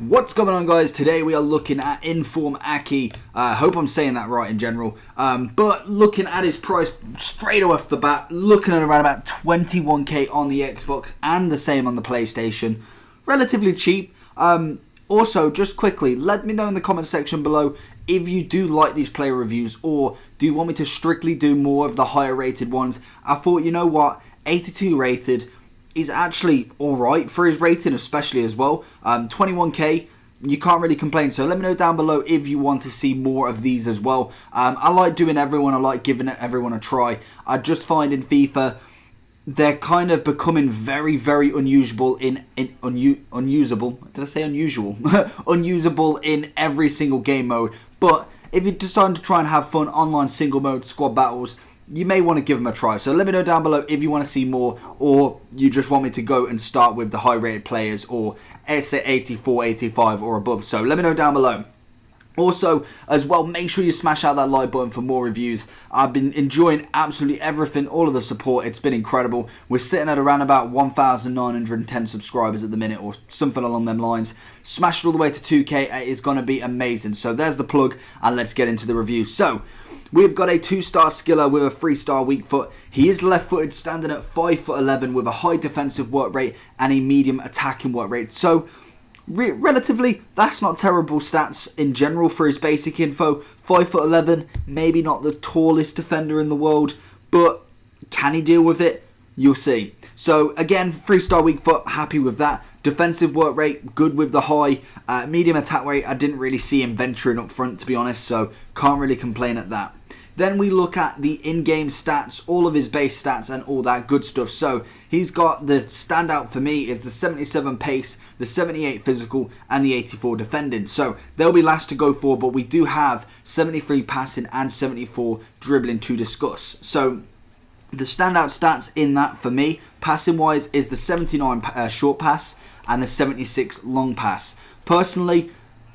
What's going on, guys? Today we are looking at Inform Aki. Hope I'm saying that right in general. But looking at his price straight off the bat, looking at around about 21k on the Xbox and the same on the PlayStation. Relatively cheap. Also, just quickly, let me know in the comment section below if you do like these player reviews, or do you want me to strictly do more of the higher rated ones. I thought, you know what, 82 rated is actually alright for his rating, especially as well. 21k, you can't really complain. So let me know down below if you want to see more of these as well. I like doing everyone, I like giving everyone a try. I just find in FIFA, they're kind of becoming very, very unusable unusable. Did I say unusual? Unusable in every single game mode. But if you decide to try and have fun online single mode squad battles, you may want to give them a try. So let me know down below if you want to see more, or you just want me to go and start with the high rated players, or say 84, 85 or above. So let me know down below. Also, as well, make sure you smash out that like button for more reviews. I've been enjoying absolutely everything, all of the support. It's been incredible. We're sitting at around about 1,910 subscribers at the minute, or something along them lines. Smash it all the way to 2k. It is going to be amazing. So there's the plug, and let's get into the review. So we've got a 2-star skiller with a 3-star weak foot. He is left-footed, standing at 5'11", with a high defensive work rate and a medium attacking work rate. So relatively, that's not terrible stats in general for his basic info. 5'11", maybe not the tallest defender in the world, but can he deal with it? You'll see. So again, 3-star weak foot, happy with that. Defensive work rate, good with the high. Medium attack rate, I didn't really see him venturing up front, to be honest, so can't really complain at that. Then we look at the in-game stats, all of his base stats and all that good stuff. So he's got, the standout for me is the 77 pace, the 78 physical and the 84 defending. So they'll be last to go for, but we do have 73 passing and 74 dribbling to discuss. So the standout stats in that for me, passing wise, is the 79 short pass and the 76 long pass. Personally,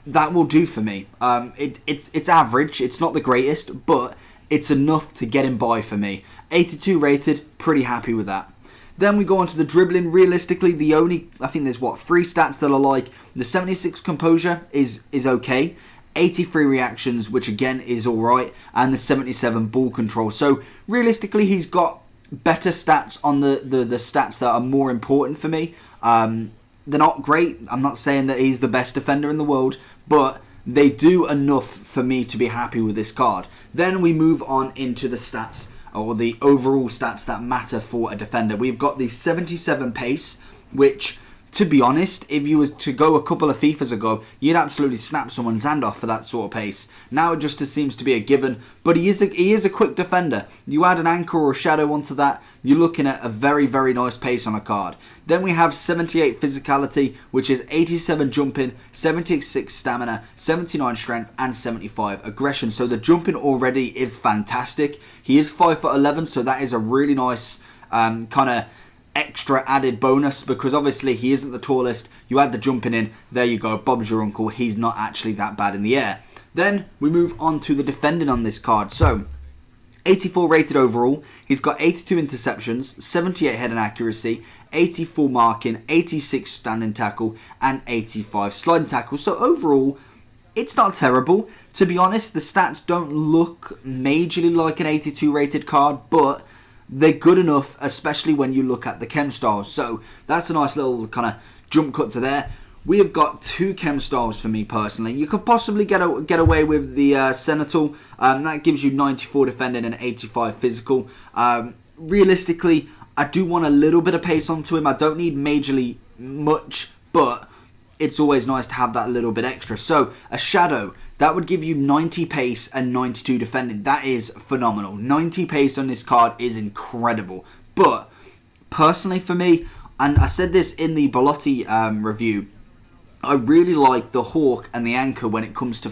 that will do for me. It's average, it's not the greatest, but it's enough to get him by for me. 82 rated, pretty happy with that. Then we go on to the dribbling. Realistically, the only, I think there's 3 stats that I like. The 76 composure is okay. 83 reactions, which again is alright, and the 77 ball control. So realistically, he's got better stats on the stats that are more important for me. They're not great. I'm not saying that he's the best defender in the world, but they do enough for me to be happy with this card. Then we move on into the stats, or the overall stats that matter for a defender. We've got the 77 pace, which, to be honest, if you was to go a couple of FIFAs ago, you'd absolutely snap someone's hand off for that sort of pace. Now it just seems to be a given, but he is a quick defender. You add an anchor or a shadow onto that, you're looking at a very, very nice pace on a card. Then we have 78 physicality, which is 87 jumping, 76 stamina, 79 strength, and 75 aggression. So the jumping already is fantastic. He is 5'11", so that is a really nice kind of extra added bonus, because obviously he isn't the tallest. You add the jumping in, there you go, Bob's your uncle. He's not actually that bad in the air. Then we move on to the defending on this card. So 84 rated overall. He's got 82 interceptions, 78 heading accuracy, 84 marking, 86 standing tackle, and 85 sliding tackle. So overall, it's not terrible. To be honest, the stats don't look majorly like an 82 rated card, but they're good enough, especially when you look at the chem styles. So that's a nice little kind of jump cut to there. We have got 2 chem styles for me personally. You could possibly get away with the Sentinel. That gives you 94 defending and 85 physical. Realistically, I do want a little bit of pace onto him. I don't need majorly much, but it's always nice to have that little bit extra. So a shadow, that would give you 90 pace and 92 defending. That is phenomenal. 90 pace on this card is incredible. But personally for me, and I said this in the Belotti review, I really like the Hawk and the Anchor when it comes to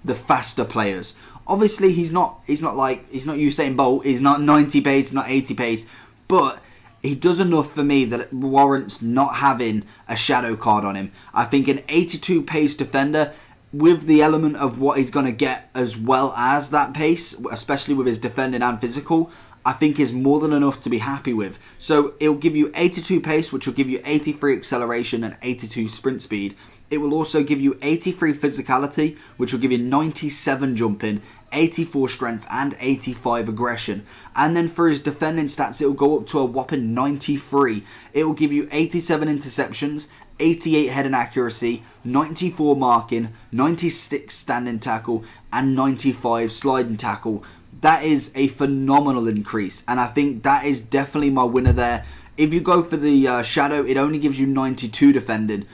the faster players. Obviously, he's not Usain Bolt. He's not 90 pace, not 80 pace, but he does enough for me that it warrants not having a shadow card on him. I think an 82 pace defender, with the element of what he's going to get as well as that pace, especially with his defending and physical, I think is more than enough to be happy with. So it'll give you 82 pace, which will give you 83 acceleration and 82 sprint speed. It will also give you 83 physicality, which will give you 97 jumping, 84 strength, and 85 aggression. And then for his defending stats, it will go up to a whopping 93. It will give you 87 interceptions, 88 heading accuracy, 94 marking, 96 standing tackle, and 95 sliding tackle. That is a phenomenal increase, and I think that is definitely my winner there. If you go for the Shadow, it only gives you 92 defending.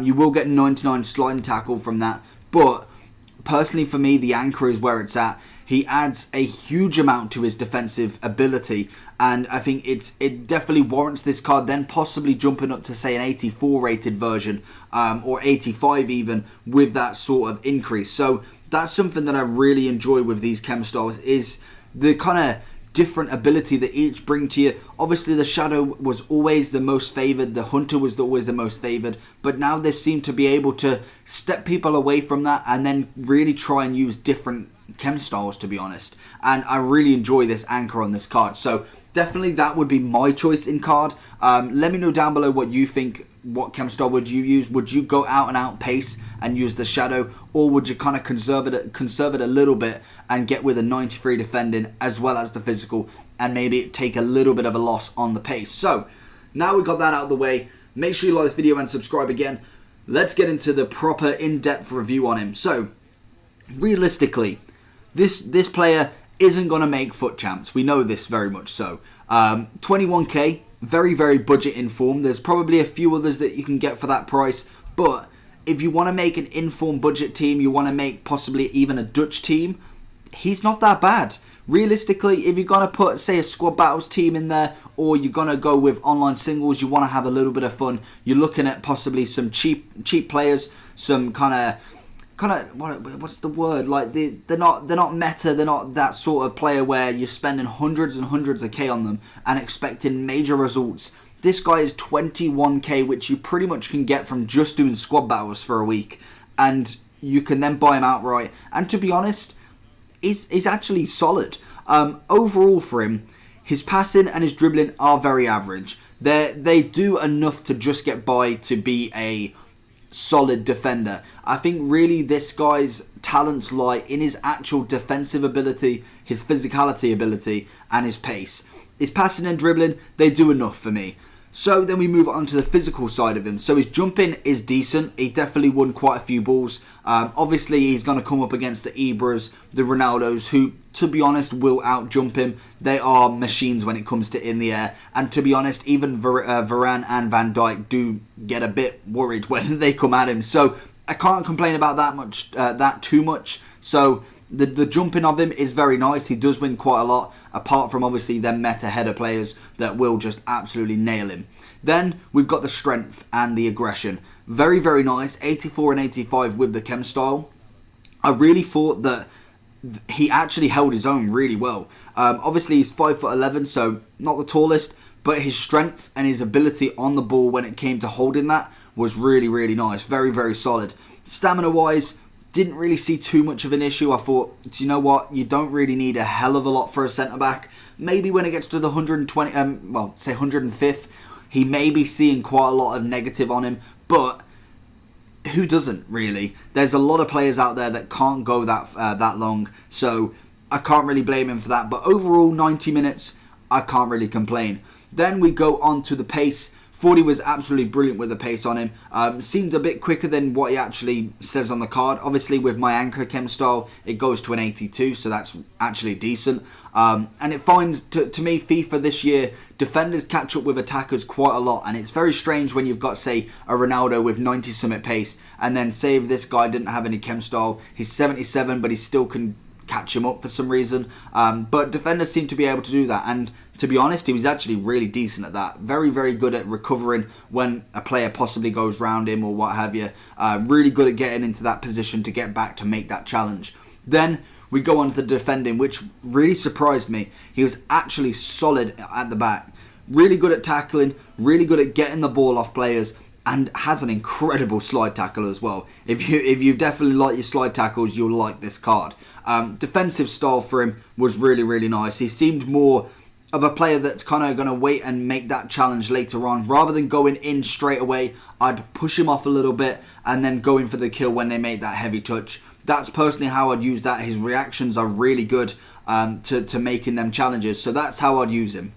You will get 99 sliding tackle from that, but personally for me, the Anchor is where it's at. He adds a huge amount to his defensive ability, and I think it definitely warrants this card, then possibly jumping up to, say, an 84 rated version, or 85 even, with that sort of increase. So that's something that I really enjoy with these chem styles, is the kind of different ability that each bring to you. Obviously the Shadow was always the most favoured, the Hunter was always the most favoured, but now they seem to be able to step people away from that and then really try and use different chem styles, to be honest. And I really enjoy this Anchor on this card, so definitely that would be my choice in card. Let me know down below what you think. What chem style would you use? Would you go out and out pace and use the Shadow, or would you kind of conserve it a little bit and get with a 93 defending as well as the physical, and maybe take a little bit of a loss on the pace? So now we've got that out of the way, make sure you like this video and subscribe again. Let's get into the proper in-depth review on him. So realistically, this player isn't going to make FUT champs. We know this very much so. 21k, very, very budget informed. There's probably a few others that you can get for that price, but if you want to make an informed budget team, you want to make possibly even a Dutch team, he's not that bad. Realistically, if you're going to put, say, a squad battles team in there, or you're going to go with online singles, you want to have a little bit of fun, you're looking at possibly some cheap players, some kind of what's the word, like they're not meta, they're not that sort of player where you're spending hundreds and hundreds of K on them and expecting major results. This guy is 21k, which you pretty much can get from just doing squad battles for a week, and you can then buy him outright. And to be honest, he's actually solid. Overall for him, his passing and his dribbling are very average. They do enough to just get by to be a solid defender. I think really this guy's talents lie in his actual defensive ability, his physicality ability, and his pace. His passing and dribbling, they do enough for me. So then we move on to the physical side of him. So his jumping is decent. He definitely won quite a few balls. Obviously, he's going to come up against the Ibras, the Ronaldos, who, to be honest, will out-jump him. They are machines when it comes to in the air. And to be honest, even Varane and Van Dijk do get a bit worried when they come at him. So I can't complain about that too much. So the jumping of him is very nice. He does win quite a lot, apart from obviously them meta header players that will just absolutely nail him. Then we've got the strength and the aggression. Very, very nice. 84 and 85 with the chem style. I really thought that he actually held his own really well. Obviously he's 5'11", so not the tallest, but his strength and his ability on the ball when it came to holding that was really, really nice. Very, very solid. Stamina wise, didn't really see too much of an issue. I thought, do you know what? You don't really need a hell of a lot for a centre-back. Maybe when it gets to the 120, say 105th, he may be seeing quite a lot of negative on him, but who doesn't really? There's a lot of players out there that can't go that long, so I can't really blame him for that. But overall, 90 minutes, I can't really complain. Then we go on to the pace. 40 was absolutely brilliant with the pace on him. Seemed a bit quicker than what he actually says on the card. Obviously, with my Anchor chem style, it goes to an 82, so that's actually decent. And it finds, to me, FIFA this year, defenders catch up with attackers quite a lot. And it's very strange when you've got, say, a Ronaldo with 90-something pace, and then say if this guy didn't have any chem style, he's 77, but he still can catch him up for some reason. But defenders seem to be able to do that, and to be honest, he was actually really decent at that. Very, very good at recovering when a player possibly goes round him or what have you. Really good at getting into that position to get back to make that challenge. Then we go on to the defending, which really surprised me. He was actually solid at the back. Really good at tackling, really good at getting the ball off players, and has an incredible slide tackle as well. If you definitely like your slide tackles, you'll like this card. Defensive style for him was really, really nice. He seemed more of a player that's kind of going to wait and make that challenge later on. Rather than going in straight away, I'd push him off a little bit and then go in for the kill when they make that heavy touch. That's personally how I'd use that. His reactions are really good to making them challenges. So that's how I'd use him.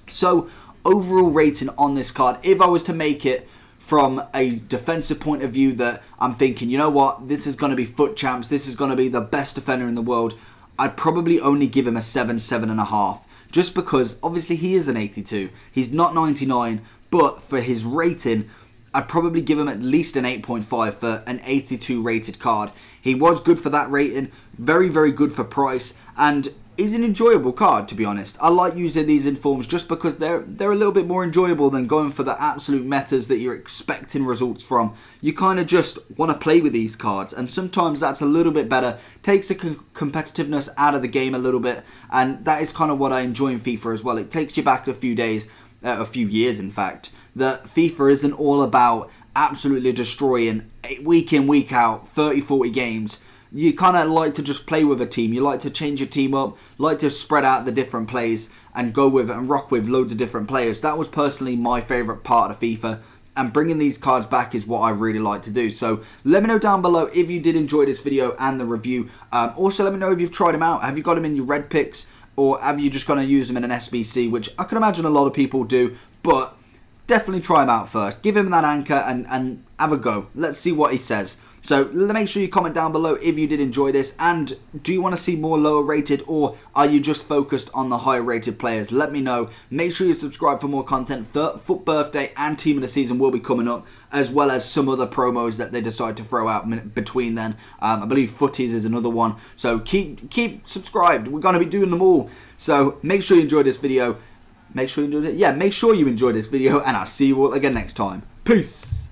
So overall rating on this card, if I was to make it from a defensive point of view, that I'm thinking, you know what, this is going to be FUT champs, this is going to be the best defender in the world, I'd probably only give him a 7, 7.5. Just because, obviously, he is an 82. He's not 99, but for his rating, I'd probably give him at least an 8.5 for an 82 rated card. He was good for that rating, very, very good for price, and is an enjoyable card, to be honest. I like using these informs just because they're a little bit more enjoyable than going for the absolute metas that you're expecting results from. You kind of just want to play with these cards, and sometimes that's a little bit better. Takes the competitiveness out of the game a little bit, and that is kind of what I enjoy in FIFA as well. It takes you back a few days, a few years in fact, that FIFA isn't all about absolutely destroying week in, week out, 30, 40 games. You kind of like to just play with a team. You like to change your team up, like to spread out the different plays and go with it and rock with loads of different players. That was personally my favourite part of FIFA, and bringing these cards back is what I really like to do. So let me know down below if you did enjoy this video and the review. Also, let me know if you've tried them out. Have you got them in your red picks, or have you just going to use them in an SBC, which I can imagine a lot of people do, but definitely try them out first. Give him that anchor and have a go. Let's see what he says. So make sure you comment down below if you did enjoy this, and do you want to see more lower rated, or are you just focused on the higher rated players? Let me know. Make sure you subscribe for more content. FUT Birthday and Team of the Season will be coming up, as well as some other promos that they decide to throw out between then. I believe Footies is another one. So keep subscribed. We're going to be doing them all. So make sure you enjoyed this video. Make sure you enjoyed it. Yeah, make sure you enjoyed this video, and I'll see you all again next time. Peace.